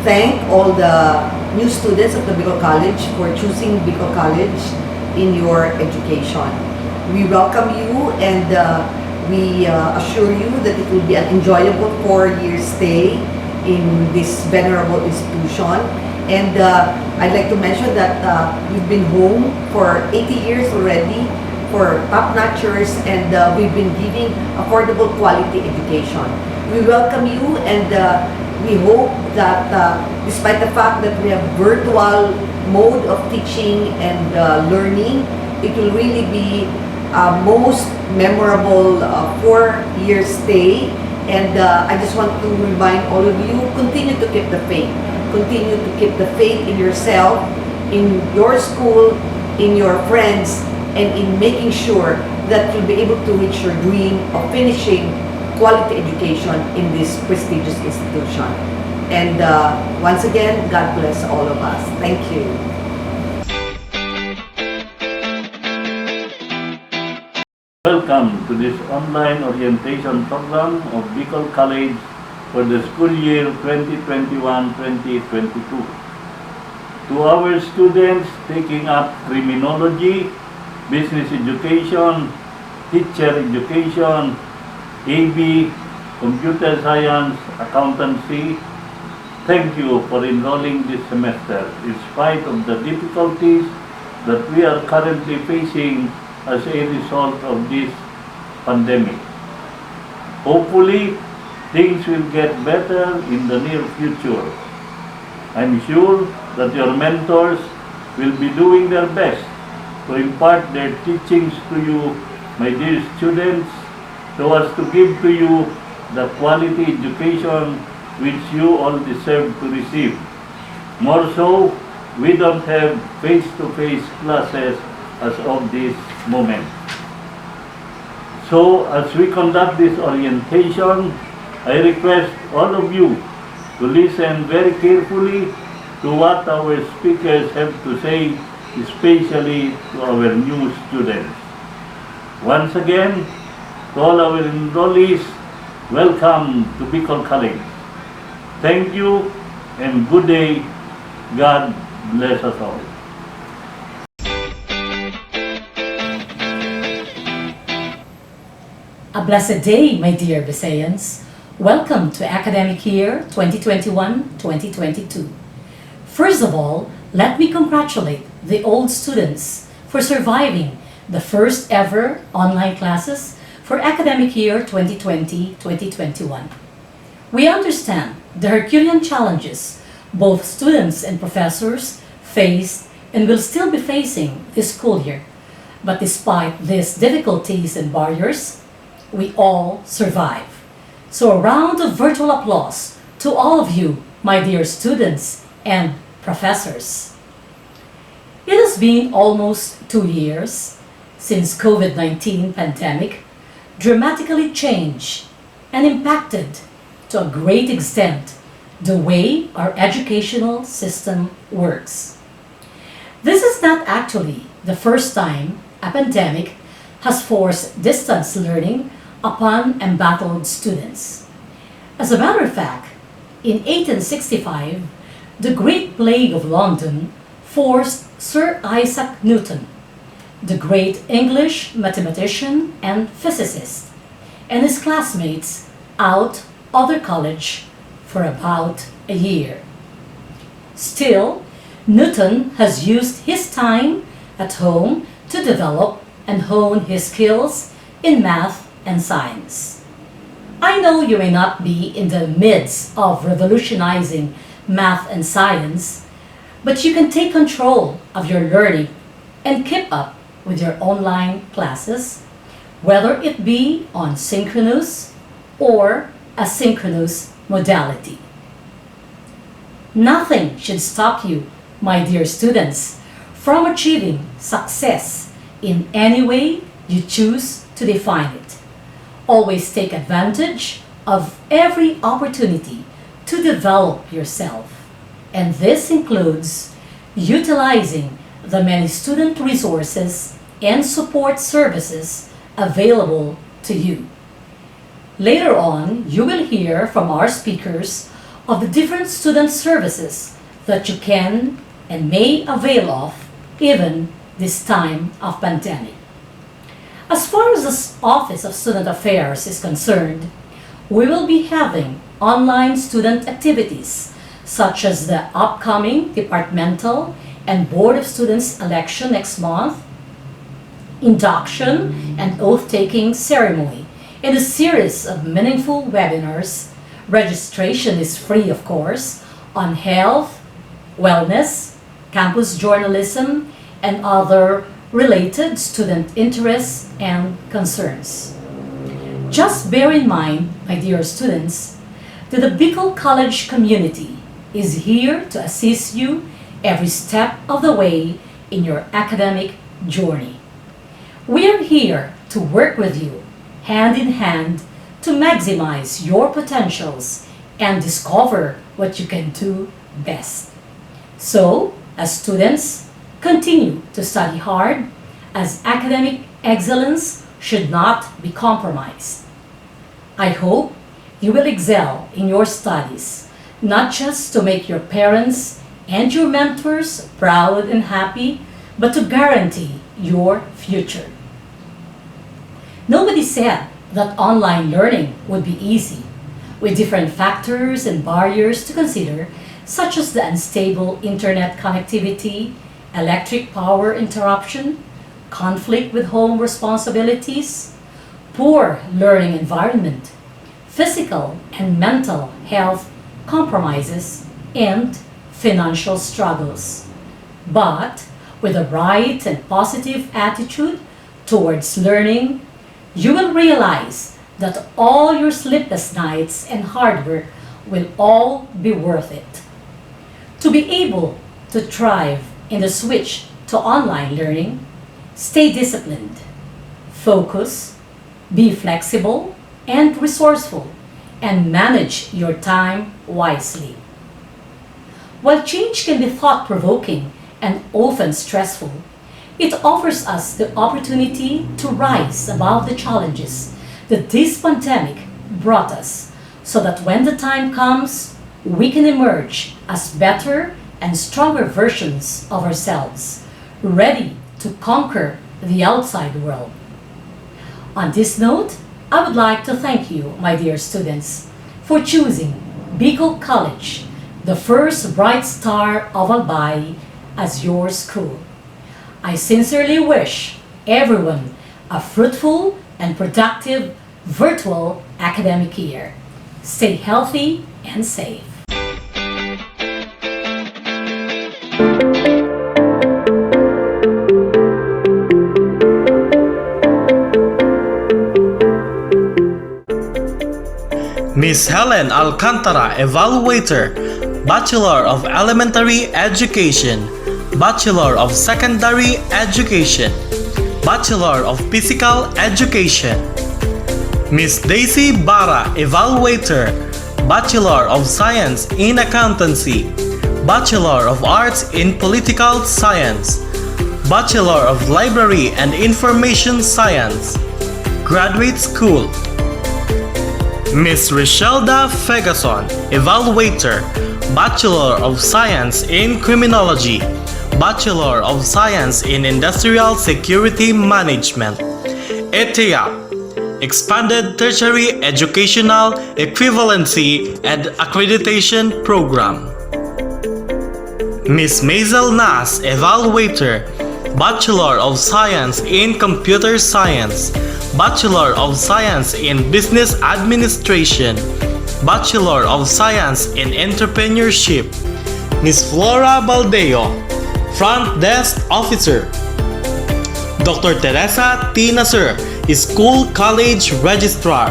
thank all the new students of the Bicol College for choosing Bicol College in your education. We welcome you and we assure you that it will be an enjoyable 4-year stay in this venerable institution. And I'd like to mention that we've been home for 80 years already for top-notchers, and we've been giving affordable quality education. We welcome you, and we hope that despite the fact that we have virtual mode of teaching and learning, it will really be a most memorable 4-year stay. And I just want to remind all of you, continue to keep the faith. Continue to keep the faith in yourself, in your school, in your friends, and in making sure that you'll be able to reach your dream of finishing quality education in this prestigious institution. And once again, God bless all of us. Thank you. Welcome to this online orientation program of Bicol College for the school year 2021-2022. To our students taking up criminology, business education, teacher education, AB, computer science, accountancy, thank you for enrolling this semester in spite of the difficulties that we are currently facing as a result of this pandemic. Hopefully, things will get better in the near future. I'm sure that your mentors will be doing their best to impart their teachings to you, my dear students, so as to give to you the quality education which you all deserve to receive. More so, we don't have face-to-face classes as of this moment. So, as we conduct this orientation, I request all of you to listen very carefully to what our speakers have to say, especially to our new students. Once again, to all our enrollees, welcome to Bicol College. Thank you and good day. God bless us all. A blessed day, my dear Visayans. Welcome to academic year 2021-2022. First of all, let me congratulate the old students for surviving the first ever online classes for academic year 2020-2021. We understand the Herculean challenges both students and professors faced and will still be facing this school year. But despite these difficulties and barriers, we all survive. So a round of virtual applause to all of you, my dear students and professors. It has been almost 2 years since COVID-19 pandemic dramatically changed and impacted to a great extent the way our educational system works. This is not actually the first time a pandemic has forced distance learning upon embattled students. As a matter of fact, in 1865, the Great Plague of London forced Sir Isaac Newton, the great English mathematician and physicist, and his classmates out of their college for about a year. Still, Newton has used his time at home to develop and hone his skills in math and science. I know you may not be in the midst of revolutionizing math and science, but you can take control of your learning and keep up with your online classes, whether it be on synchronous or asynchronous modality. Nothing should stop you, my dear students, from achieving success in any way you choose to define it. Always take advantage of every opportunity to develop yourself, and this includes utilizing the many student resources and support services available to you. Later on, you will hear from our speakers of the different student services that you can and may avail of even this time of pandemic. As far as the Office of Student Affairs is concerned, we will be having online student activities such as the upcoming departmental and Board of Students election next month, induction and oath-taking ceremony, and a series of meaningful webinars. Registration is free, of course, on health, wellness, campus journalism, and other related student interests and concerns. Just bear in mind, my dear students, that the Bicol College community is here to assist you every step of the way in your academic journey. We are here to work with you hand in hand to maximize your potentials and discover what you can do best. So, as students, continue to study hard, as academic excellence should not be compromised. I hope you will excel in your studies, not just to make your parents and your mentors proud and happy, but to guarantee your future. Nobody said that online learning would be easy, with different factors and barriers to consider, such as the unstable internet connectivity, electric power interruption, conflict with home responsibilities, poor learning environment, physical and mental health compromises, and financial struggles. But with a right and positive attitude towards learning, you will realize that all your sleepless nights and hard work will all be worth it. To be able to thrive in the switch to online learning, stay disciplined, focus, be flexible and resourceful, and manage your time wisely. While change can be thought-provoking and often stressful, it offers us the opportunity to rise above the challenges that this pandemic brought us, so that when the time comes, we can emerge as better and stronger versions of ourselves, ready to conquer the outside world. On this note, I would like to thank you, my dear students, for choosing Bicol College, the first bright star of Albay, as your school. I sincerely wish everyone a fruitful and productive virtual academic year. Stay healthy and safe. Miss Helen Alcantara, Evaluator, Bachelor of Elementary Education, Bachelor of Secondary Education, Bachelor of Physical Education. Miss Daisy Barra, Evaluator, Bachelor of Science in Accountancy, Bachelor of Arts in Political Science, Bachelor of Library and Information Science, Graduate School. Miss Richelda Fegason, Evaluator, Bachelor of Science in Criminology, Bachelor of Science in Industrial Security Management, ETEAP, Expanded Tertiary Educational Equivalency and Accreditation Program. Miss Maisel Nas, Evaluator, Bachelor of Science in Computer Science, Bachelor of Science in Business Administration, Bachelor of Science in Entrepreneurship. Miss Flora Baldeo, Front Desk Officer. Dr. Teresa T. Nasser, School College Registrar.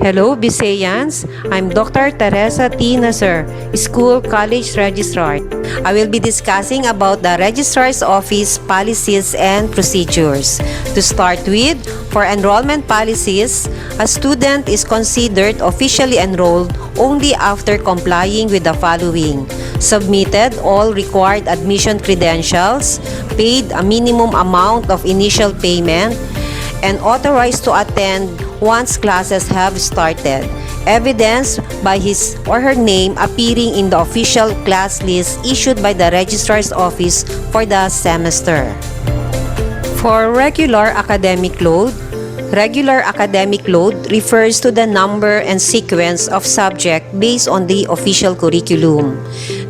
Hello, Bisayans. I'm Dr. Teresa T. Nasser, School College Registrar. I will be discussing about the Registrar's Office policies and procedures. To start with, for enrollment policies, a student is considered officially enrolled only after complying with the following: submitted all required admission credentials, paid a minimum amount of initial payment, and authorized to attend once classes have started, evidenced by his or her name appearing in the official class list issued by the Registrar's Office for the semester. For regular academic load refers to the number and sequence of subject based on the official curriculum.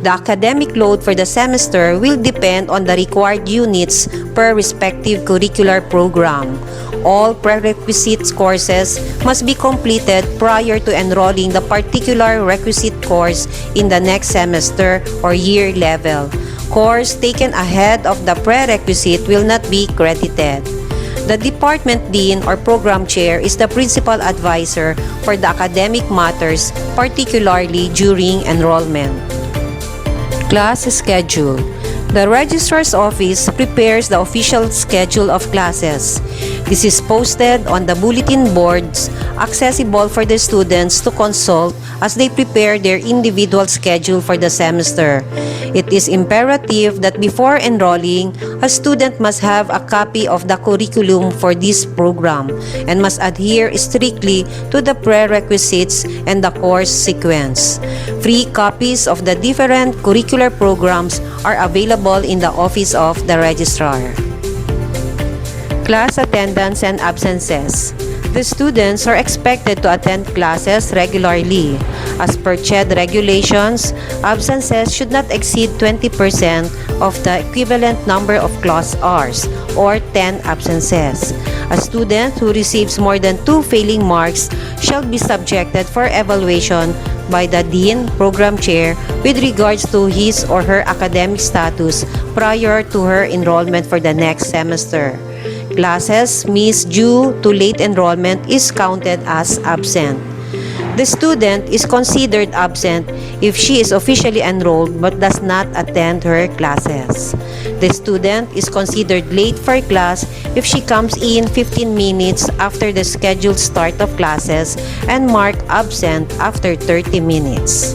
The academic load for the semester will depend on the required units per respective curricular program. All prerequisite courses must be completed prior to enrolling the particular requisite course in the next semester or year level. Course taken ahead of the prerequisite will not be credited. The department dean or program chair is the principal advisor for the academic matters, particularly during enrollment. Class schedule. The Registrar's Office prepares the official schedule of classes. This is posted on the bulletin boards accessible for the students to consult as they prepare their individual schedule for the semester. It is imperative that before enrolling, a student must have a copy of the curriculum for this program and must adhere strictly to the prerequisites and the course sequence. Free copies of the different curricular programs are available in the office of the registrar. Class attendance and absences. The students are expected to attend classes regularly. As per CTED regulations, absences should not exceed 20% of the equivalent number of class hours or 10 absences. A student who receives more than 2 failing marks shall be subjected for evaluation by the Dean, Program Chair, with regards to his or her academic status prior to her enrollment for the next semester. Classes missed due to late enrollment is counted as absent. The student is considered absent if she is officially enrolled but does not attend her classes. The student is considered late for class if she comes in 15 minutes after the scheduled start of classes and marked absent after 30 minutes.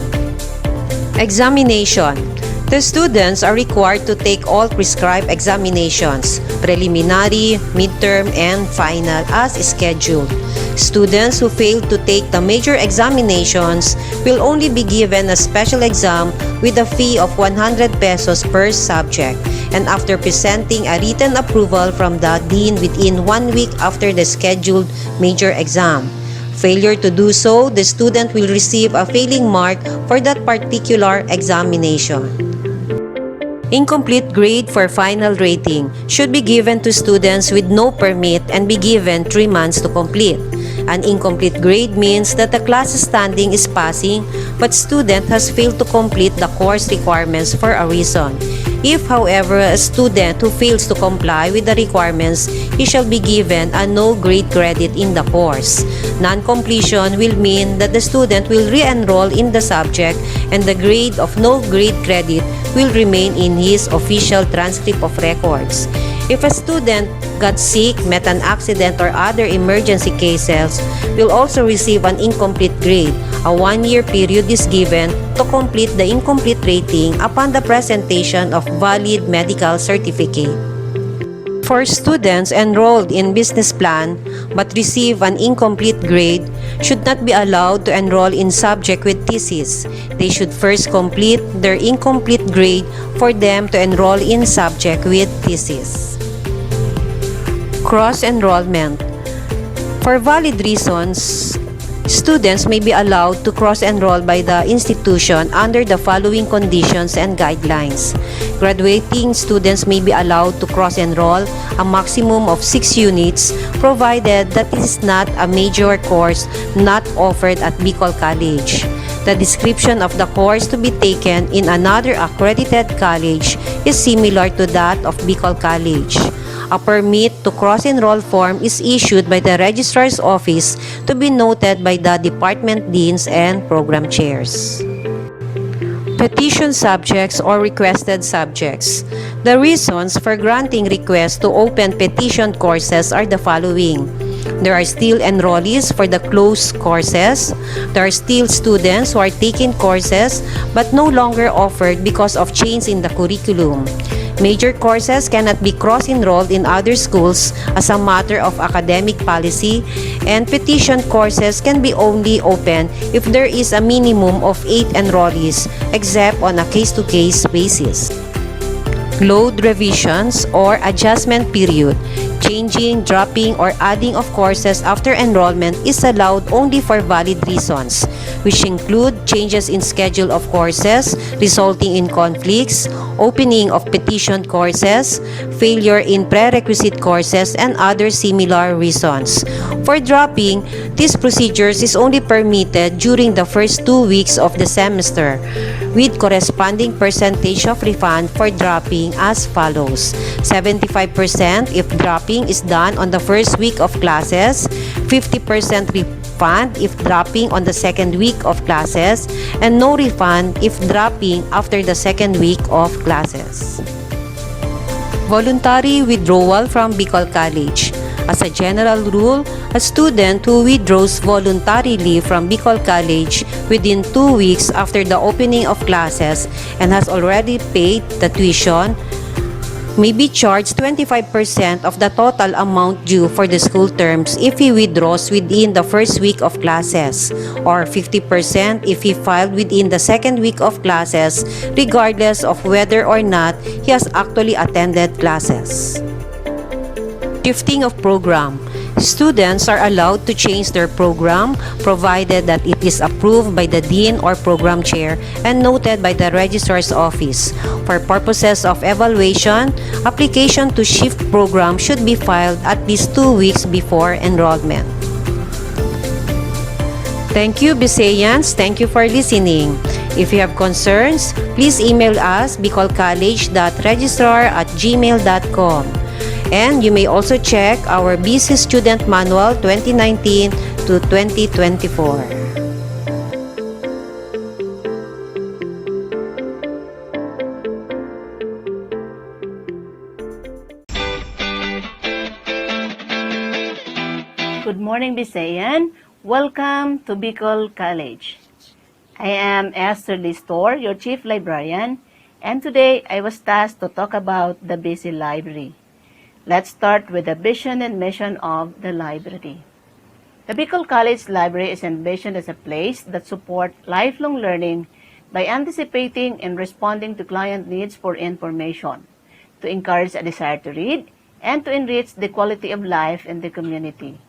Examination. The students are required to take all prescribed examinations, preliminary, midterm, and final as scheduled. Students who fail to take the major examinations will only be given a special exam with a fee of 100 pesos per subject, and after presenting a written approval from the dean within 1 week after the scheduled major exam. Failure to do so, the student will receive a failing mark for that particular examination. Incomplete grade for final rating should be given to students with no permit and be given 3 months to complete. An incomplete grade means that the class standing is passing but student has failed to complete the course requirements for a reason. If, however, a student who fails to comply with the requirements, he shall be given a no grade credit in the course. Non-completion will mean that the student will re-enroll in the subject and the grade of no grade credit will remain in his official transcript of records. If a student got sick, met an accident, or other emergency cases, will also receive an incomplete grade. A 1-year period is given to complete the incomplete rating upon the presentation of valid medical certificate. For students enrolled in business plan but receive an incomplete grade, should not be allowed to enroll in subject with thesis. They should first complete their incomplete grade for them to enroll in subject with thesis. Cross-enrollment. For valid reasons, students may be allowed to cross-enroll by the institution under the following conditions and guidelines. Graduating students may be allowed to cross-enroll a maximum of 6 units provided that it is not a major course not offered at Bicol College. The description of the course to be taken in another accredited college is similar to that of Bicol College. A permit to cross-enroll form is issued by the Registrar's Office to be noted by the department deans and program chairs. Petition subjects or requested subjects. The reasons for granting requests to open petition courses are the following. There are still enrollees for the closed courses. There are still students who are taking courses but no longer offered because of change in the curriculum. Major courses cannot be cross-enrolled in other schools as a matter of academic policy, and petition courses can be only open if there is a minimum of 8 enrollees, except on a case-to-case basis. Load revisions or adjustment period. Changing, dropping, or adding of courses after enrollment is allowed only for valid reasons, which include changes in schedule of courses resulting in conflicts, opening of petition courses, failure in prerequisite courses, and other similar reasons. For dropping, this procedure is only permitted during the first 2 weeks of the semester, with corresponding percentage of refund for dropping as follows: 75% if dropping is done on the first week of classes, 50% refund if dropping on the second week of classes, and no refund if dropping after the second week of classes. Voluntary withdrawal from Bicol College. As a general rule, a student who withdraws voluntarily from Bicol College within 2 weeks after the opening of classes and has already paid the tuition may be charged 25% of the total amount due for the school terms if he withdraws within the first week of classes, or 50% if he filed within the second week of classes, regardless of whether or not he has actually attended classes. Shifting of program. Students are allowed to change their program provided that it is approved by the dean or program chair and noted by the registrar's office. For purposes of evaluation, application to shift program should be filed at least 2 weeks before enrollment. Thank you, Bisayans. Thank you for listening. If you have concerns, please email us bicolcollege.registrar@gmail.com. And you may also check our BC Student Manual 2019 to 2024. Good morning, Bisayan. Welcome to Bicol College. I am Esther Listor, your Chief Librarian, and today I was tasked to talk about the BC Library. Let's start with the vision and mission of the library. The Bicol College Library is envisioned as a place that supports lifelong learning by anticipating and responding to client needs for information, to encourage a desire to read, and to enrich the quality of life in the community.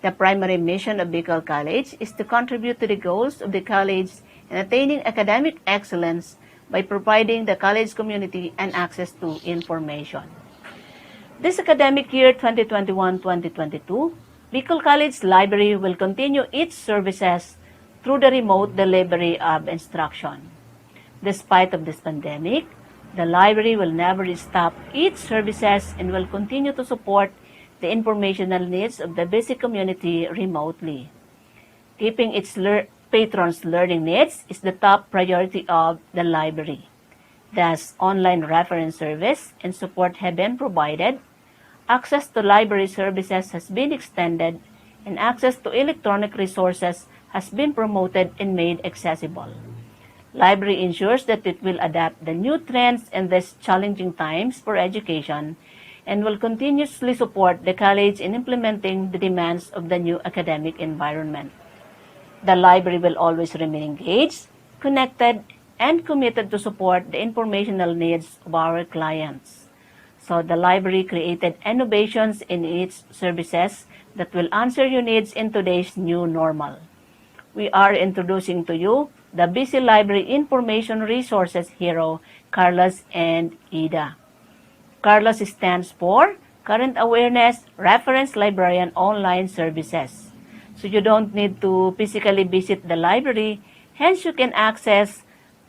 The primary mission of Bicol College is to contribute to the goals of the college in attaining academic excellence by providing the college community an access to information. This academic year 2021-2022, Bicol College Library will continue its services through the remote delivery of instruction. Despite of this pandemic, the library will never stop its services and will continue to support the informational needs of the BC community remotely. Keeping its patrons' learning needs is the top priority of the library. Thus, online reference service and support have been provided. Access to library services has been extended, and access to electronic resources has been promoted and made accessible. Library ensures that it will adapt the new trends in these challenging times for education and will continuously support the college in implementing the demands of the new academic environment. The library will always remain engaged, connected, and committed to support the informational needs of our clients. So the library created innovations in its services that will answer your needs in today's new normal. We are introducing to you the BC Library Information Resources Hero, Carlos and Ida. Carlos stands for Current Awareness Reference Librarian Online Services. So you don't need to physically visit the library, hence you can access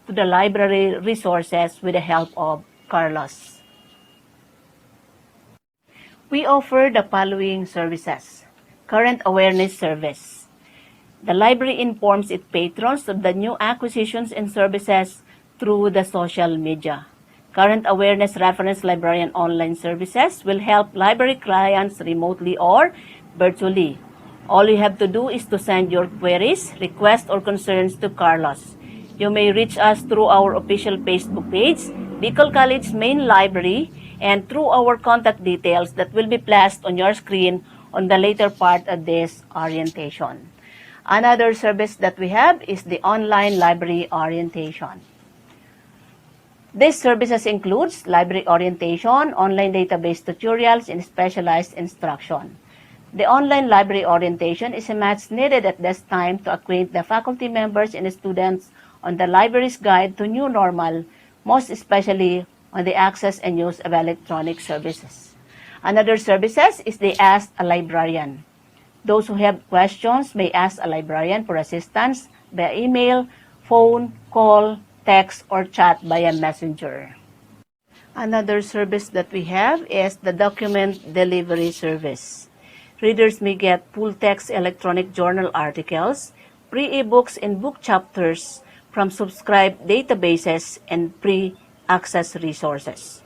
to the library resources with the help of Carlos. We offer the following services. Current Awareness Service. The library informs its patrons of the new acquisitions and services through the social media. Current Awareness Reference Librarian Online Services will help library clients remotely or virtually. All you have to do is to send your queries, requests, or concerns to Carlos. You may reach us through our official Facebook page, Bicol College Main Library, and through our contact details that will be placed on your screen on the later part of this orientation. Another service that we have is the online library orientation. These services includes library orientation, online database tutorials, and specialized instruction. The online library orientation is a much needed at this time to acquaint the faculty members and students on the library's guide to new normal, most especially on the access and use of electronic services. Another services is the Ask a Librarian. Those who have questions may ask a librarian for assistance via email, phone, call, text, or chat via messenger. Another service that we have is the document delivery service. Readers may get full-text electronic journal articles, free ebooks, and book chapters from subscribed databases and free access resources.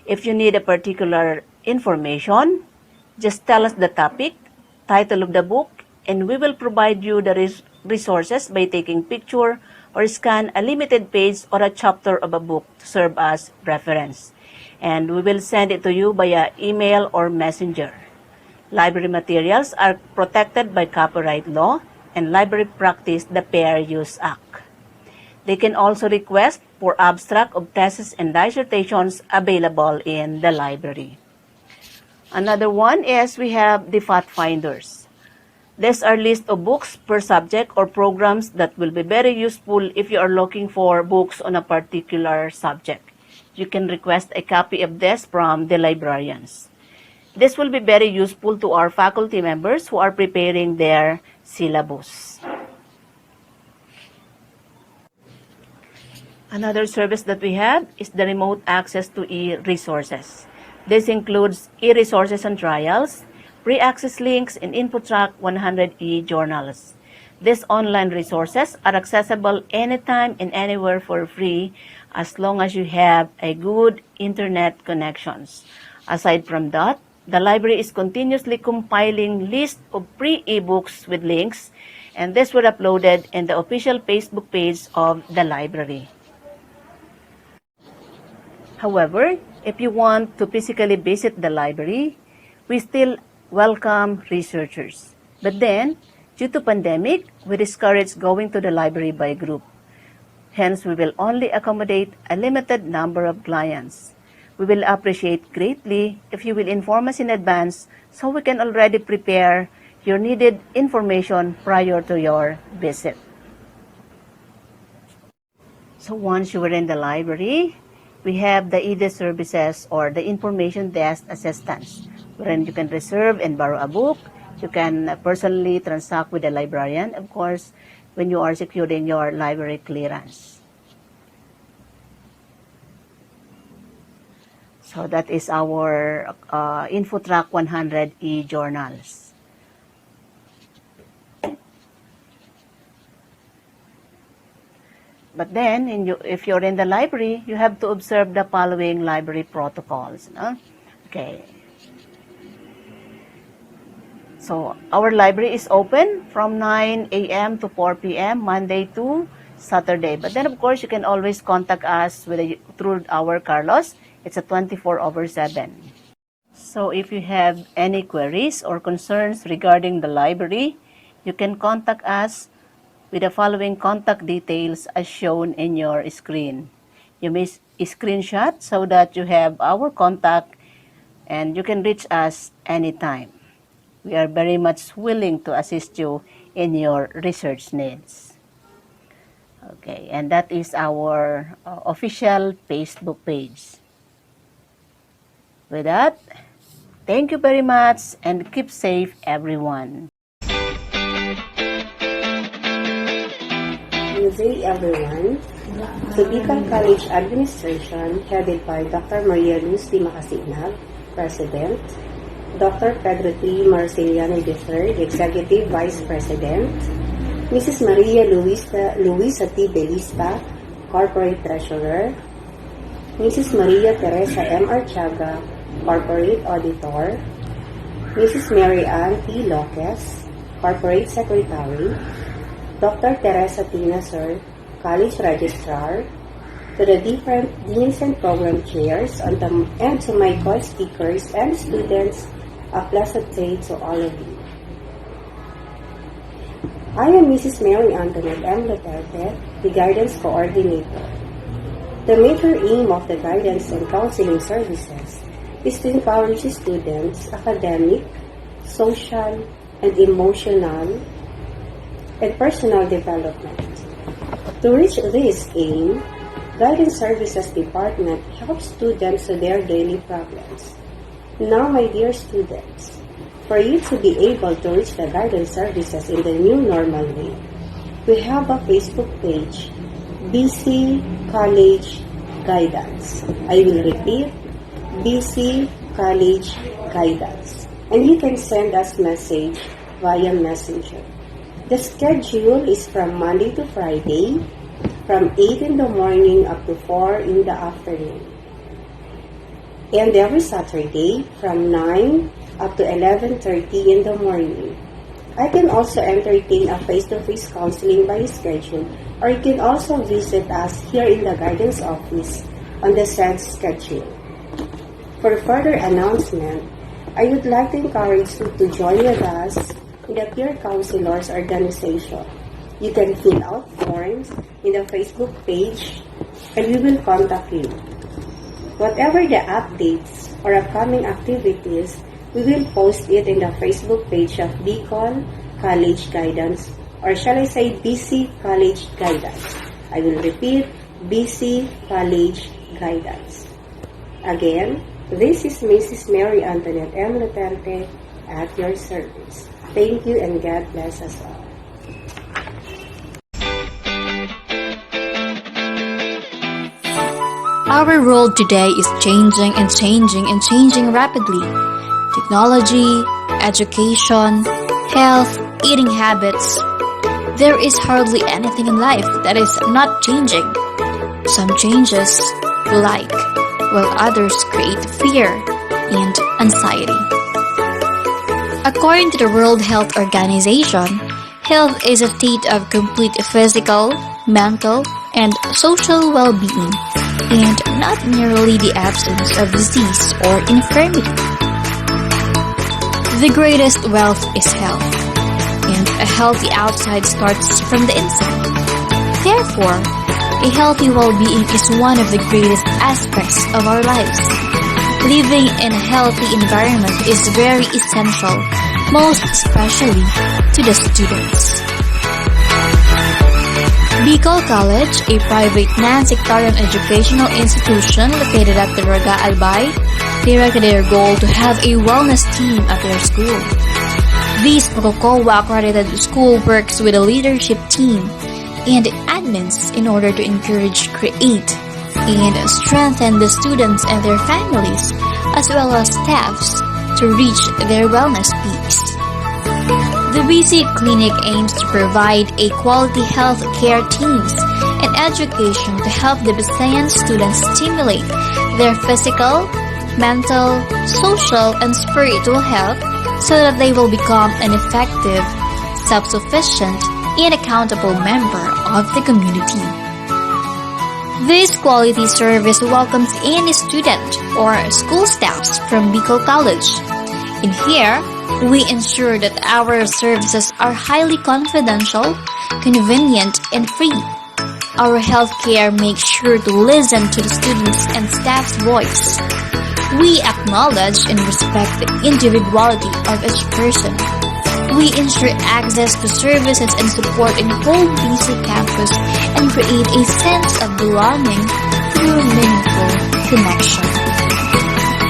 If you need a particular information, just tell us the topic, title of the book, and we will provide you the resources by taking picture or scan a limited page or a chapter of a book to serve as reference. And we will send it to you via email or messenger. Library materials are protected by copyright law and library practice the Fair Use Act. They can also request for abstract of theses and dissertations available in the library. Another one is we have the Fact Finders. These are list of books per subject or programs that will be very useful if you are looking for books on a particular subject. You can request a copy of this from the librarians. This will be very useful to our faculty members who are preparing their syllabus. Another service that we have is the remote access to e-resources. This includes e-resources on trials, free access links, and InfoTrack 100 e-journals. These online resources are accessible anytime and anywhere for free as long as you have a good internet connections. Aside from that, the library is continuously compiling lists of free ebooks with links, and this were uploaded in the official Facebook page of the library. However, if you want to physically visit the library, we still welcome researchers. But then, due to pandemic, we discourage going to the library by group. Hence, we will only accommodate a limited number of clients. We will appreciate greatly if you will inform us in advance so we can already prepare your needed information prior to your visit. So once you are in the library, we have the ED services or the information desk assistance, wherein you can reserve and borrow a book. You can personally transact with the librarian, of course, when you are securing your library clearance. So that is our InfoTrack 100 e-journals. But then, if you're in the library, you have to observe the following library protocols. No? Okay. So, our library is open from 9 a.m. to 4 p.m. Monday to Saturday. But then, of course, you can always contact us through our Carlos. It's a 24/7. So, if you have any queries or concerns regarding the library, you can contact us with the following contact details as shown in your screen. You may screenshot so that you have our contact and you can reach us anytime. We are very much willing to assist you in your research needs. Okay, and that is our official Facebook page. With that, thank you very much and keep safe, everyone. Good day, everyone. The Bicol College Administration, headed by Dr. Maria Luz T. Macasinag, President, Dr. Pedro T. Marceliano III, Executive Vice President, Mrs. Maria Luisa T. Belista, Corporate Treasurer, Mrs. Maria Teresa M. Archaga, Corporate Auditor, Mrs. Mary Ann T. Lopez, Corporate Secretary, Dr. Teresa Tina, Sir, College Registrar, to the different deans and program chairs, and to my co-speakers and students, a pleasant day to all of you. I am Mrs. Mary Antoinette M. Duterte, the Guidance Coordinator. The major aim of the guidance and counseling services is to encourage students' academic, social, and emotional and personal development. To reach this aim, Guidance Services Department helps students with their daily problems. Now, my dear students, for you to be able to reach the guidance services in the new normal way, we have a Facebook page, BC College Guidance. I will repeat, BC College Guidance. And you can send us message via Messenger. The schedule is from Monday to Friday, from 8 in the morning up to 4 in the afternoon. And every Saturday, from 9 up to 11:30 in the morning. I can also entertain a face-to-face counseling by schedule, or you can also visit us here in the guidance office on the said schedule. For further announcement, I would like to encourage you to join with us in the Peer Counselors Organization. You can fill out forms in the Facebook page and we will contact you. Whatever the updates or upcoming activities, we will post it in the Facebook page of Bicol College Guidance, or shall I say BC College Guidance. I will repeat, BC College Guidance. Again, this is Mrs. Mary Antoinette M. Duterte at your service. Thank you and God bless us all. Our world today is changing and changing and changing rapidly. Technology, education, health, eating habits. There is hardly anything in life that is not changing. Some changes we like, while others create fear and anxiety. According to the World Health Organization, health is a state of complete physical, mental, and social well-being, and not merely the absence of disease or infirmity. The greatest wealth is health, and a healthy outside starts from the inside. Therefore, a healthy well-being is one of the greatest aspects of our lives. Living in a healthy environment is very essential, most especially to the students. Bicol College, a private non-sectarian educational institution located at the Raga Albay, directed their goal to have a wellness team at their school. This PROCOA-accredited school works with a leadership team and admins in order to encourage, create, and strengthen the students and their families, as well as staffs, to reach their wellness peaks. The BC Clinic aims to provide a quality health care teams and education to help the Visayan students stimulate their physical, mental, social, and spiritual health so that they will become an effective, self-sufficient, and accountable member of the community. This quality service welcomes any student or school staffs from Bicol College. In here, we ensure that our services are highly confidential, convenient, and free. Our healthcare makes sure to listen to the students' and staff's voice. We acknowledge and respect the individuality of each person. We ensure access to services and support in the whole BC campus and create a sense of belonging through meaningful connection.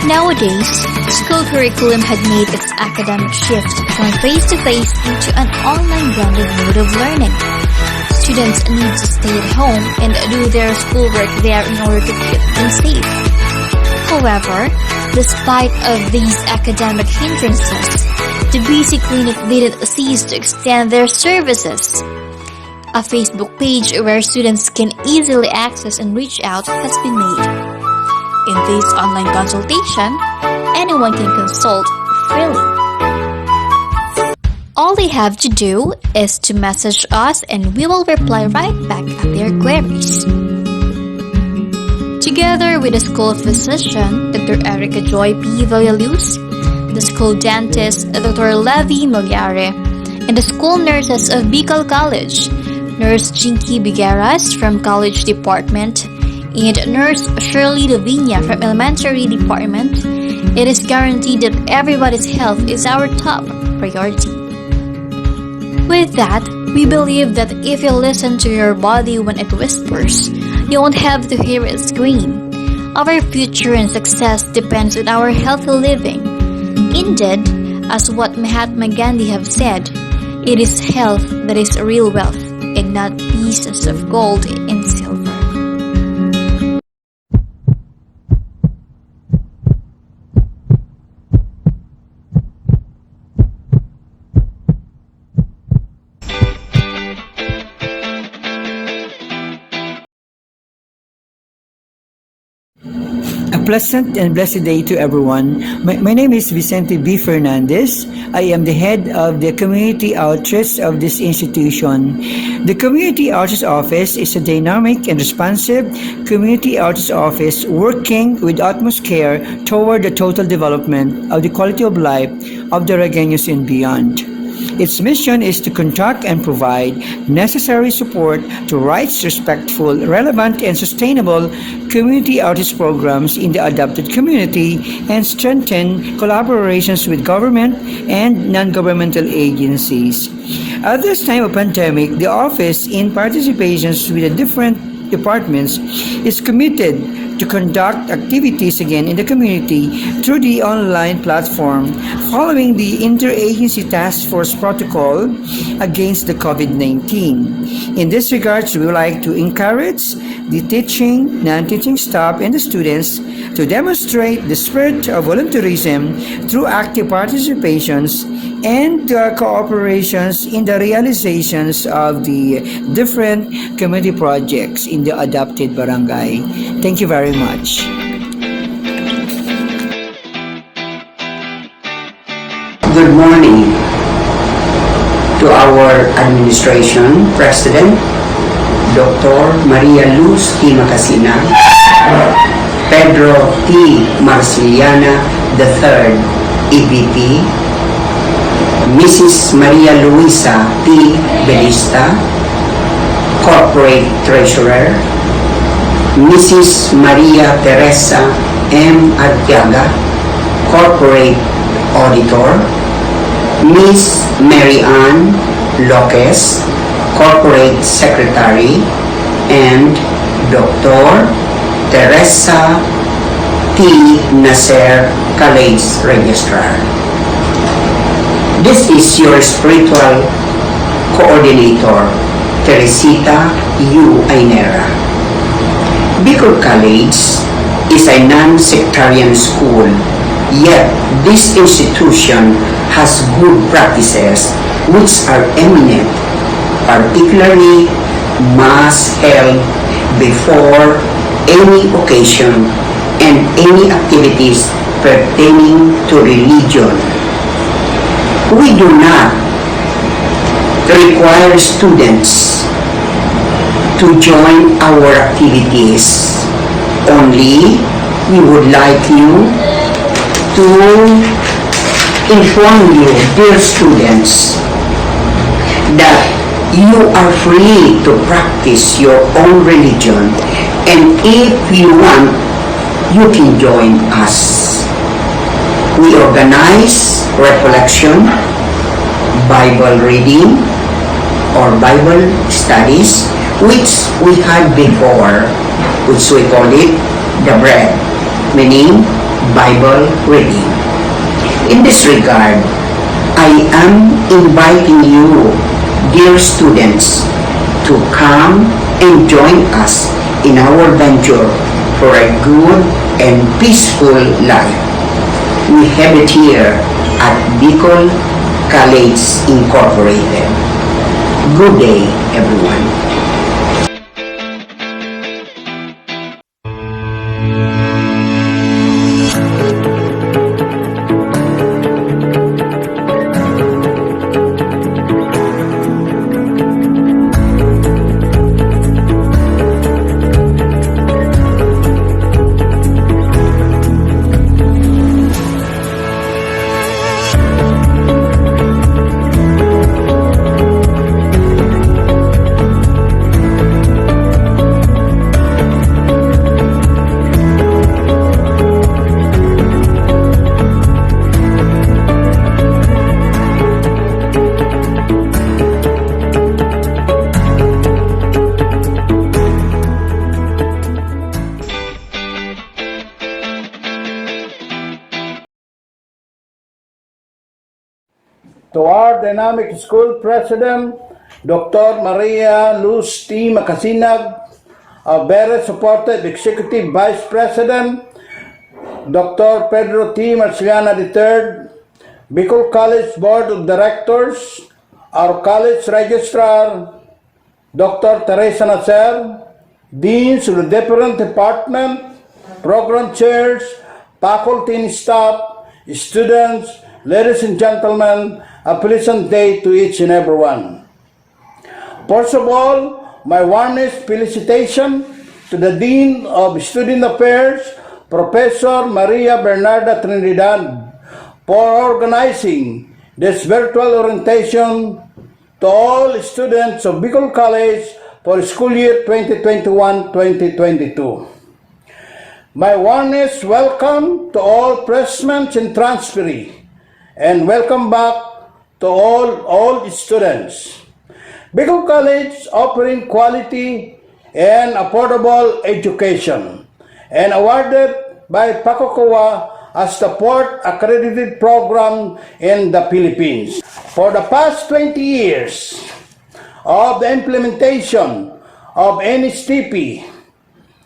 Nowadays, school curriculum had made its academic shift from face-to-face into an online blended mode of learning. Students need to stay at home and do their schoolwork there in order to keep them safe. However, despite of these academic hindrances, the BC Clinic didn't cease to extend their services. A Facebook page where students can easily access and reach out has been made. In this online consultation, anyone can consult freely All they have to do is to message us and we will reply right back at their queries. Together with the school physician, Dr. Erica Joy P. Villaluz, the school dentist, Dr. Levi Mogliare, and the school nurses of Bicol College, Nurse Jinky Bigueras from College Department, and Nurse Shirley Lavinia from Elementary Department, it is guaranteed that everybody's health is our top priority. With that, we believe that if you listen to your body when it whispers, you won't have to hear it scream. Our future and success depends on our healthy living. Indeed, as what Mahatma Gandhi have said, it is health that is real wealth and not pieces of gold and silver. A pleasant and blessed day to everyone. My name is Vicente B. Fernandez. I am the head of the Community Outreach of this institution. The Community Outreach Office is a dynamic and responsive community outreach office working with utmost care toward the total development of the quality of life of the Regaños and beyond. Its mission is to conduct and provide necessary support to rights, respectful, relevant, and sustainable community outreach programs in the adopted community and strengthen collaborations with government and non-governmental agencies. At this time of pandemic, the office, in participations with the different departments, is committed to conduct activities again in the community through the online platform following the Interagency Task Force Protocol against the COVID-19. In this regard, we would like to encourage the teaching, non-teaching staff, and the students to demonstrate the spirit of volunteerism through active participations and cooperations in the realizations of the different community projects in the adopted barangay. Thank you very much. Good morning to our administration, President, Dr. Maria Luz T. Macasina, Pedro T. Marciliana III, EVP, Mrs. Maria Luisa T. Belista, Corporate Treasurer, Mrs. Maria Teresa M. Arteaga, Corporate Auditor, Miss Mary Ann Lopez, Corporate Secretary, and Dr. Teresa T. Nasser, College Registrar. This is your spiritual coordinator, Teresita U. Ainera. Bicol College is a non-sectarian school, yet this institution has good practices which are eminent, particularly Mass held before any occasion and any activities pertaining to religion. We do not require students to join our activities. Only we would like you to inform you, dear students, that you are free to practice your own religion, and if you want, you can join us. We organize recollection, Bible reading, or Bible studies, which we had before, which we call it the bread, meaning Bible reading. In this regard, I am inviting you, dear students, to come and join us in our venture for a good and peaceful life. We have it here at Bicol College Incorporated. Good day, everyone. to our dynamic school president, Dr. Maria Luz T. Macasinag, our very supported executive vice president, Dr. Pedro T. Marciana III, Bicol College Board of Directors, our college registrar, Dr. Teresa Nacer, deans of the different department, program chairs, faculty and staff, students, ladies and gentlemen, a pleasant day to each and every one. First of all, my warmest felicitation to the Dean of Student Affairs, Professor Maria Bernarda Trinidad, for organizing this virtual orientation to all students of Bicol College for school year 2021-2022. My warmest welcome to all freshmen and transferee, and welcome back to all students. Bicol College offering quality and affordable education, and awarded by PACOCOA as the fourth accredited program in the Philippines. For the past 20 years of the implementation of NSTP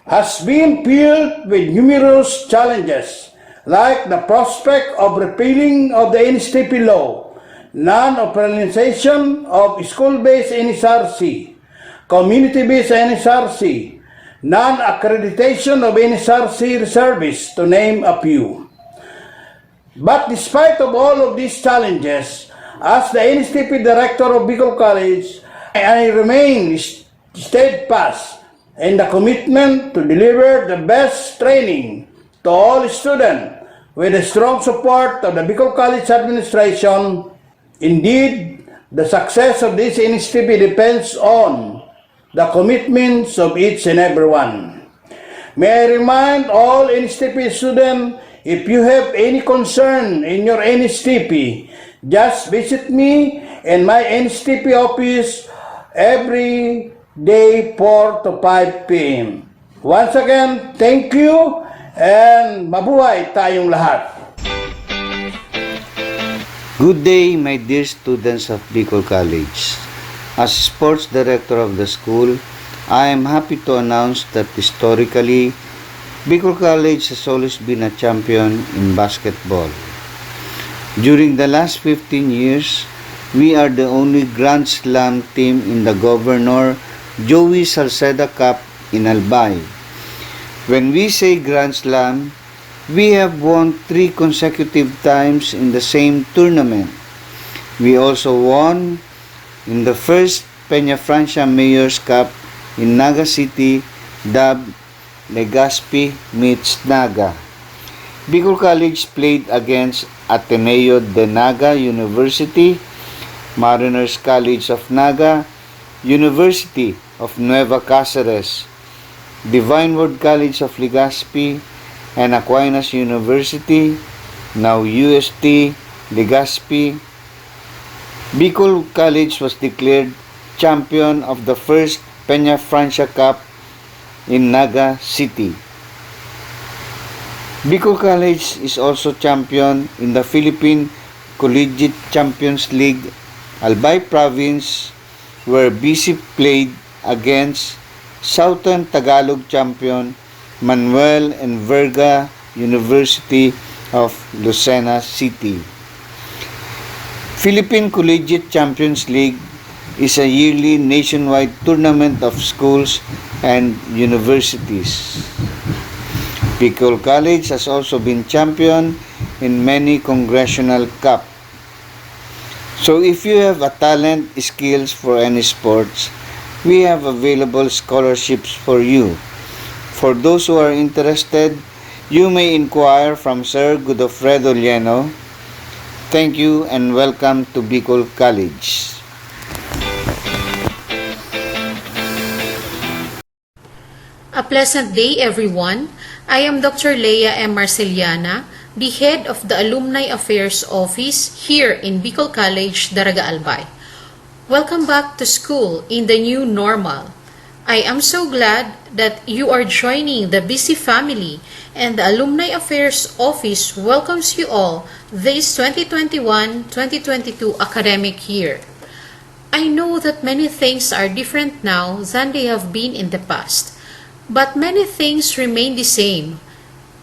has been filled with numerous challenges, like the prospect of repealing of the NSTP law, non-operationalization of school-based NSRC, community-based NSRC, non-accreditation of NSRC reservists, to name a few. But despite of all of these challenges, as the NSTP Director of Bicol College, I remain steadfast in the commitment to deliver the best training to all students with the strong support of the Bicol College administration. Indeed, the success of this NSTP depends on the commitments of each and every one. May I remind all NSTP students, if you have any concern in your NSTP, just visit me in my NSTP office every day 4 to 5 p.m. Once again, thank you and mabuhay tayong lahat. Good day, my dear students of Bicol College. As sports director of the school, I am happy to announce that historically, Bicol College has always been a champion in basketball. During the last 15 years, we are the only Grand Slam team in the Governor Joey Salceda Cup in Albay. When we say Grand Slam, we have won 3 consecutive times in the same tournament. We also won in the first Peña Francia Mayor's Cup in Naga City, dubbed Legazpi meets Naga. Bicol College played against Ateneo de Naga University, Mariners College of Naga, University of Nueva Cáceres, Divine Word College of Legazpi, and Aquinas University, now UST Legazpi. Bicol College was declared champion of the first Peña Francia Cup in Naga City. Bicol College is also champion in the Philippine Collegiate Champions League, Albay Province, where BC played against Southern Tagalog champion Manuel and Verga University of Lucena City. Philippine Collegiate Champions League is a yearly nationwide tournament of schools and universities. Bicol College has also been champion in many congressional cups. So if you have a talent, skills for any sports, we have available scholarships for you. For those who are interested, you may inquire from Sir Godofredo Lieno. Thank you and welcome to Bicol College. A pleasant day, everyone. I am Dr. Leia M. Marceliana, the head of the Alumni Affairs Office here in Bicol College, Daraga Albay. Welcome back to school in the new normal. I am so glad that you are joining the BC family, and the Alumni Affairs Office welcomes you all this 2021-2022 academic year. I know that many things are different now than they have been in the past, but many things remain the same.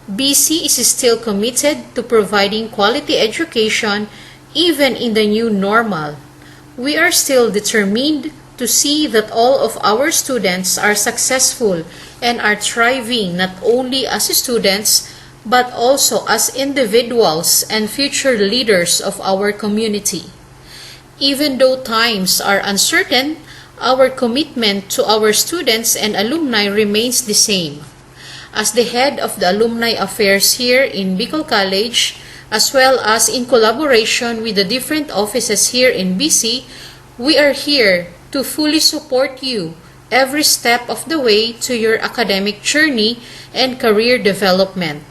BC is still committed to providing quality education even in the new normal. We are still determined to see that all of our students are successful and are thriving not only as students but also as individuals and future leaders of our community. Even though times are uncertain, our commitment to our students and alumni remains the same. As the head of the Alumni Affairs here in Bicol College, as well as in collaboration with the different offices here in BC, we are here to fully support you every step of the way to your academic journey and career development.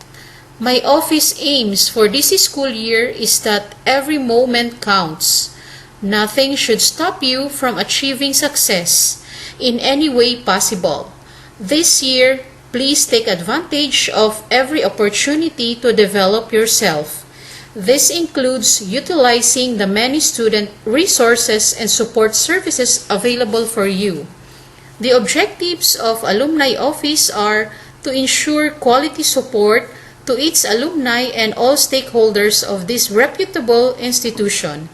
My office aims for this school year is that every moment counts. Nothing should stop you from achieving success in any way possible. This year, please take advantage of every opportunity to develop yourself. This includes utilizing the many student resources and support services available for you. The objectives of Alumni Office are to ensure quality support to its alumni and all stakeholders of this reputable institution,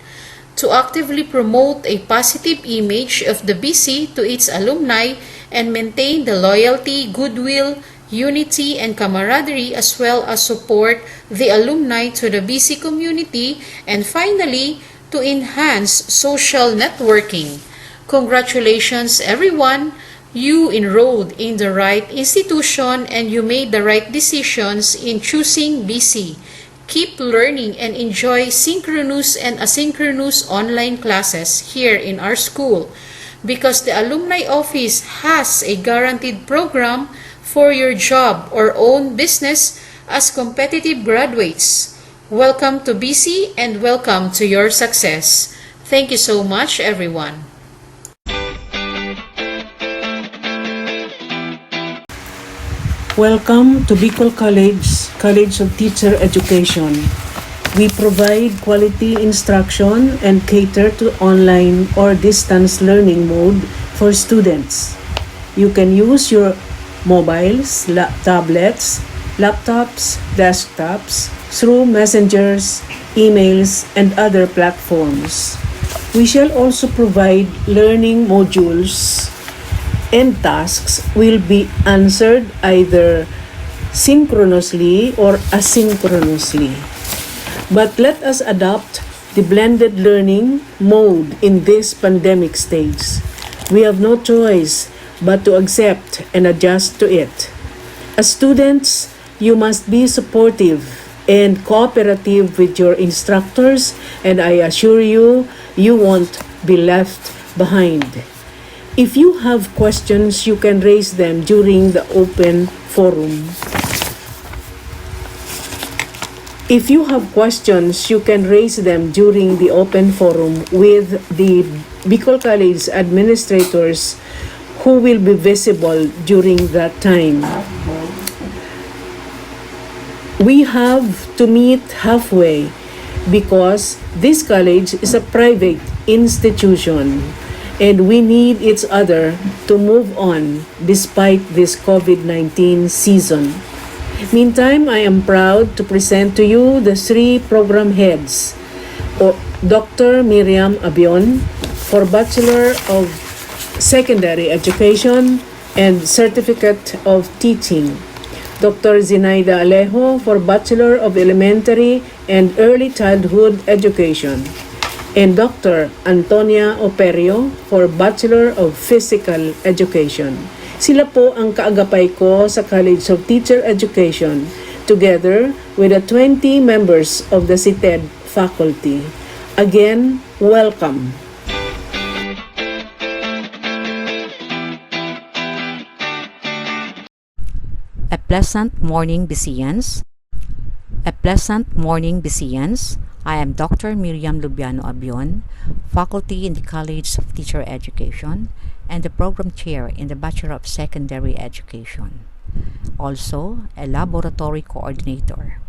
to actively promote a positive image of the BC to its alumni and maintain the loyalty, goodwill, unity, and camaraderie, as well as support the alumni to the BC community, and finally, to enhance social networking. Congratulations everyone! You enrolled in the right institution and you made the right decisions in choosing BC. Keep learning and enjoy synchronous and asynchronous online classes here in our school, because the Alumni Office has a guaranteed program for your job or own business as competitive graduates. Welcome to BC and welcome to your success. Thank you so much, everyone. Welcome to Bicol College of Teacher Education. We provide quality instruction and cater to online or distance learning mode for students. You can use your mobiles, tablets, laptops, desktops through messengers, emails, and other platforms. We shall also provide learning modules and tasks will be answered either synchronously or asynchronously. But let us adopt the blended learning mode in this pandemic stage. We have no choice but to accept and adjust to it. As students, you must be supportive and cooperative with your instructors, and I assure you, you won't be left behind. If you have questions, you can raise them during the open forum. If you have questions, you can raise them during the open forum with the Bicol College administrators who will be visible during that time. We have to meet halfway because this college is a private institution, and we need each other to move on despite this COVID-19 season. Meantime, I am proud to present to you the three program heads. Dr. Miriam Abion for Bachelor of Secondary Education and Certificate of Teaching. Dr. Zinaida Alejo for Bachelor of Elementary and Early Childhood Education, and Dr. Antonia Operio for Bachelor of Physical Education. Sila po ang kaagapay ko sa College of Teacher Education together with the 20 members of the CTED faculty. Again, welcome. A pleasant morning, Bisians. A pleasant morning, Bisians. I am Dr. Miriam Lubiano Abion, faculty in the College of Teacher Education, and the program chair in the Bachelor of Secondary Education. Also, a laboratory coordinator.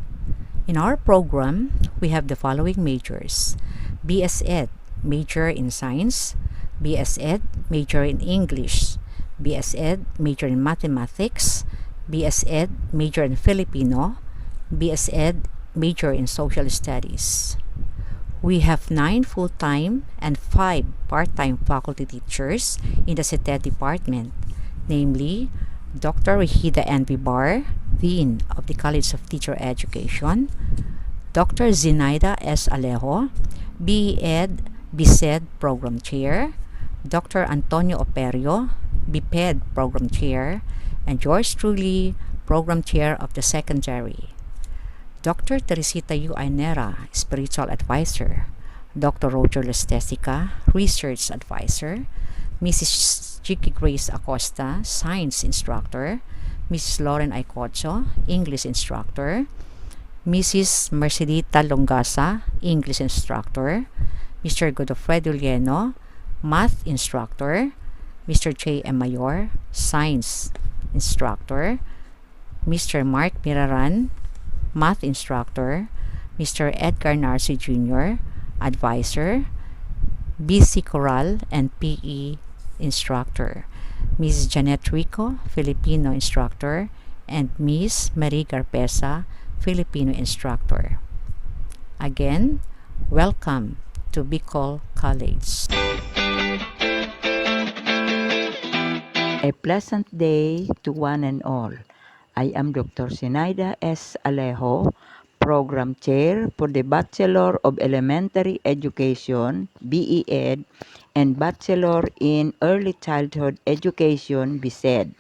In our program, we have the following majors: BS Ed, major in Science; BS Ed, major in English; BS Ed, major in Mathematics; BS Ed, major in Filipino; BS Ed, major in Social Studies. We have 9 full-time and 5 part-time faculty teachers in the CTED department, namely Dr. Regida N. Vibar, Dean of the College of Teacher Education; Dr. Zinaida S. Alejo, BE Ed, BSED Program Chair; Dr. Antonio Operio, BPED Program Chair; and yours truly, Program Chair of the Secondary. Dr. Teresita U. Ainera, Spiritual Advisor; Dr. Roger Lestesica, Research Advisor; Mrs. Chicky Grace Acosta, Science Instructor; Mrs. Lauren Aicocho, English Instructor; Mrs. Mercedita Longasa, English Instructor; Mr. Godofredo Lieno, Math Instructor; Mr. J. M. Mayor, Science Instructor; Mr. Mark Miraran, Math Instructor; Mr. Edgar Narci Jr., Advisor; BC Coral and PE Instructor; Ms. Janet Rico, Filipino Instructor; and Ms. Marie Garpesa, Filipino Instructor. Again, welcome to Bicol College. A pleasant day to one and all. I am Dr. Zinaida S. Alejo, Program Chair for the Bachelor of Elementary Education, BE Ed, and Bachelor in Early Childhood Education, BSED.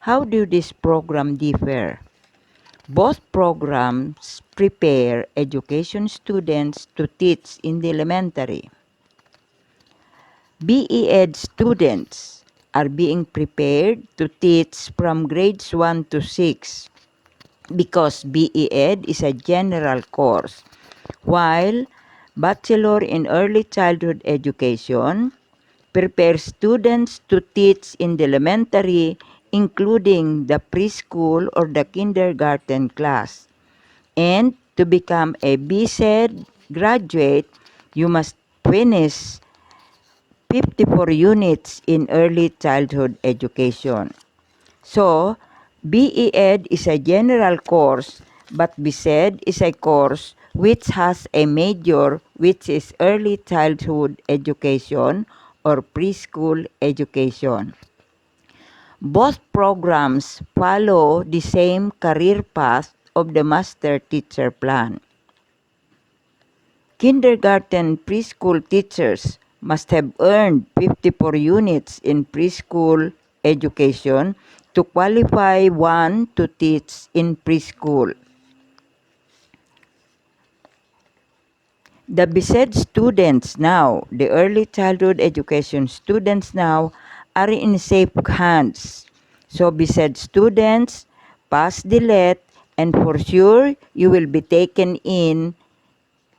How do this program differ? Both programs prepare education students to teach in the elementary. BE Ed students are being prepared to teach from grades 1 to 6 because BE Ed is a general course, while Bachelor in Early Childhood Education prepares students to teach in the elementary, including the preschool or the kindergarten class. And to become a BSED graduate, you must finish 54 units in early childhood education. So, BE Ed is a general course, but BSED is a course which has a major which is early childhood education or preschool education. Both programs follow the same career path of the Master Teacher Plan. Kindergarten preschool teachers must have earned 54 units in preschool education to qualify one to teach in preschool. The BSED students now, the early childhood education students now, are in safe hands. So BSED students, pass the let, and for sure you will be taken in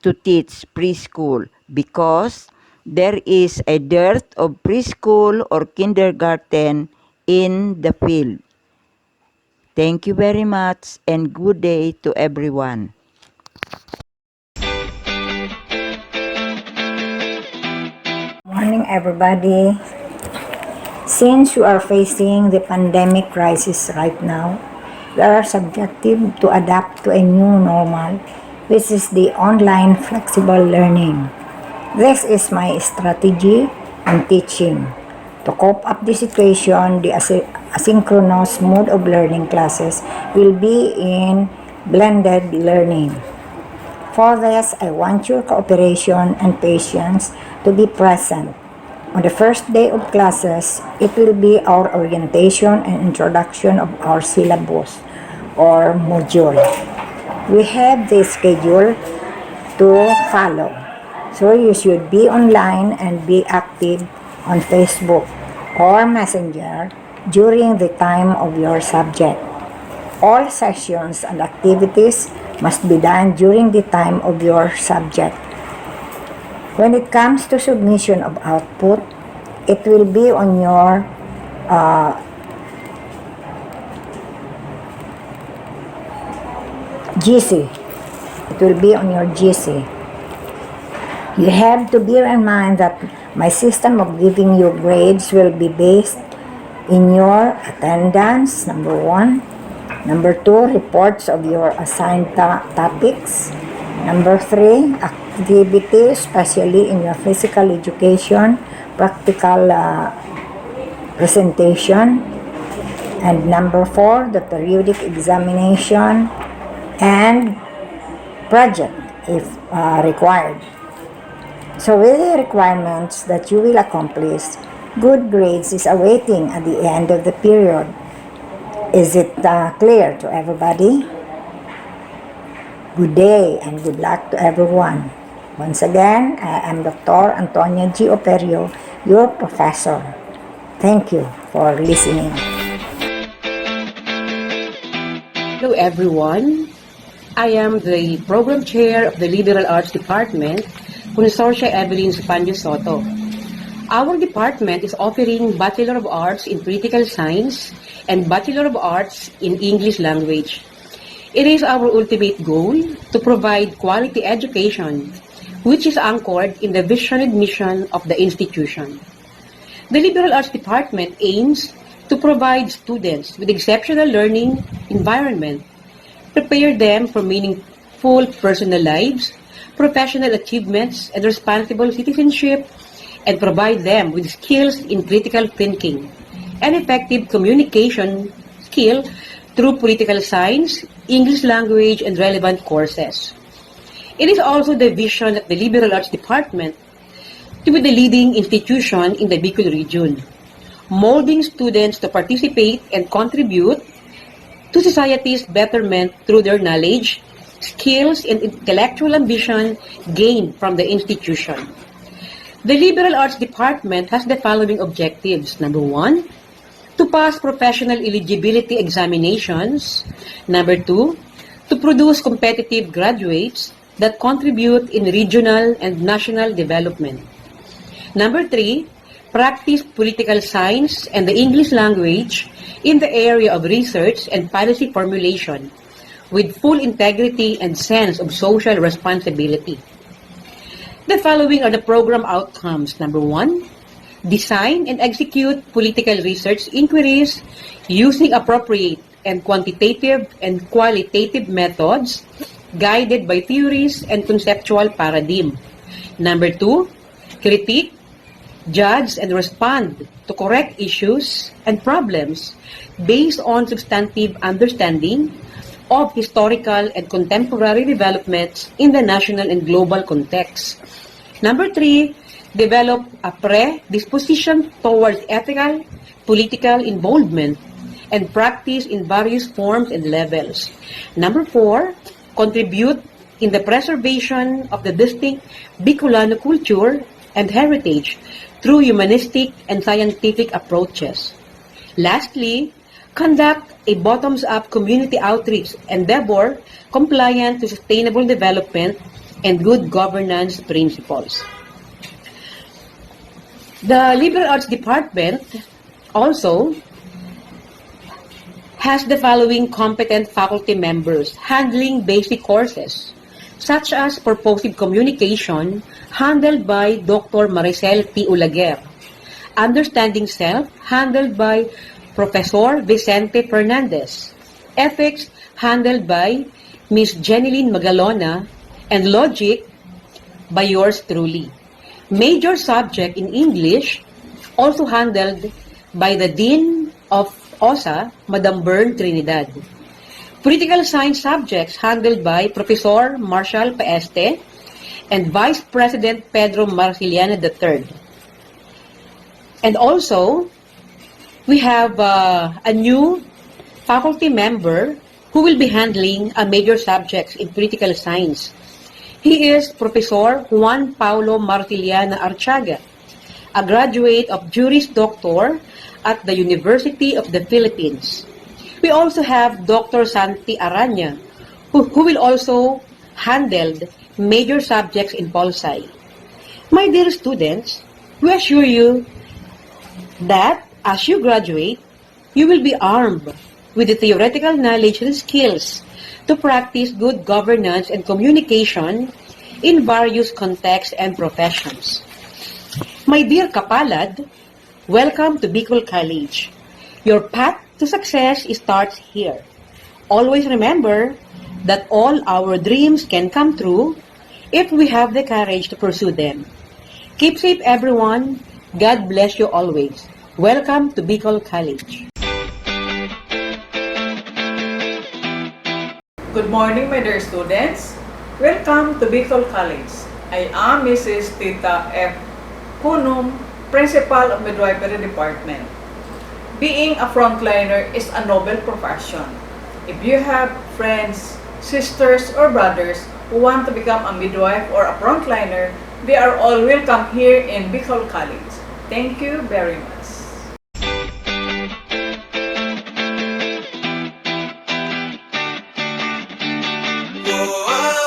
to teach preschool because there is a dearth of preschool or kindergarten in the field. Thank you very much and good day to everyone. Morning, everybody. Since we are facing the pandemic crisis right now, we are subjected to adapt to a new normal, which is the online flexible learning. This is my strategy on teaching. To cope up the situation, the asynchronous mode of learning classes will be in blended learning. For this, I want your cooperation and patience to be present. On the first day of classes, it will be our orientation and introduction of our syllabus or module. We have the schedule to follow. So you should be online and be active on Facebook or Messenger during the time of your subject. All sessions and activities must be done during the time of your subject. When it comes to submission of output, It will be on your GC. It will be on your GC. You have to bear in mind that my system of giving you grades will be based in your attendance, number 1. Number 2, reports of your assigned topics. Number 3, activities, especially in your physical education, practical presentation. And number 4, the periodic examination and project if required. So with the requirements that you will accomplish, good grades is awaiting at the end of the period. Is it clear to everybody? Good day and good luck to everyone. Once again, I am Dr. Antonia G. Operio, your professor. Thank you for listening. Hello everyone. I am the Program Chair of the Liberal Arts Department, Consortia Evelyn Spanyo Soto. Our department is offering Bachelor of Arts in Political Science and Bachelor of Arts in English Language. It is our ultimate goal to provide quality education, which is anchored in the vision and mission of the institution. The Liberal Arts Department aims to provide students with exceptional learning environment, prepare them for meaningful personal lives, professional achievements, and responsible citizenship, and provide them with skills in critical thinking and effective communication skill through political science, English language, and relevant courses. It is also the vision of the Liberal Arts Department to be the leading institution in the Bicol region, molding students to participate and contribute to society's betterment through their knowledge, skills, and intellectual ambition gained from the institution. The Liberal Arts Department has the following objectives. Number 1, to pass professional eligibility examinations. Number 2, to produce competitive graduates that contribute in regional and national development. Number 3, practice political science and the English language in the area of research and policy formulation with full integrity and sense of social responsibility. The following are the program outcomes. Number 1, design and execute political research inquiries using appropriate and quantitative and qualitative methods guided by theories and conceptual paradigm. Number 2, critique, judge, and respond to correct issues and problems based on substantive understanding of historical and contemporary developments in the national and global context. Number 3, develop a predisposition towards ethical, political involvement and practice in various forms and levels. Number 4, contribute in the preservation of the distinct Bicolano culture and heritage through humanistic and scientific approaches. Lastly, conduct a bottoms-up community outreach endeavor compliant to sustainable development and good governance principles. The Liberal Arts Department also has the following competent faculty members handling basic courses, such as purposive communication, handled by Dr. Maricel T. Ulaguer, understanding self, handled by Professor Vicente Fernandez, ethics, handled by Ms. Jeneline Magalona, and logic by yours truly. Major subject in English, also handled by the Dean of OSA, Madam Bern Trinidad. Political science subjects handled by Professor Marshall Paeste and Vice President Pedro Marciliana III. And also, we have a new faculty member who will be handling a major subjects in political science. He is Professor Juan Paulo Marciliana Archaga, a graduate of Juris Doctor at the University of the Philippines. We also have Dr. Santi Aranya, who will also handle major subjects in Pol Sci. My dear students, we assure you That, as you graduate, you will be armed with the theoretical knowledge and skills to practice good governance and communication in various contexts and professions. My dear Kapalad, welcome to Bicol College. Your path to success starts here. Always remember that all our dreams can come true if we have the courage to pursue them. Keep safe, everyone. God bless you always. Welcome to Bicol College. Good morning, my dear students. Welcome to Bicol College. I am Mrs. Tita F. Kunum, Principal of Midwifery Department. Being a frontliner is a noble profession. If you have friends, sisters, or brothers who want to become a midwife or a frontliner, they are all welcome here in Bicol College. Thank you very much. Oh,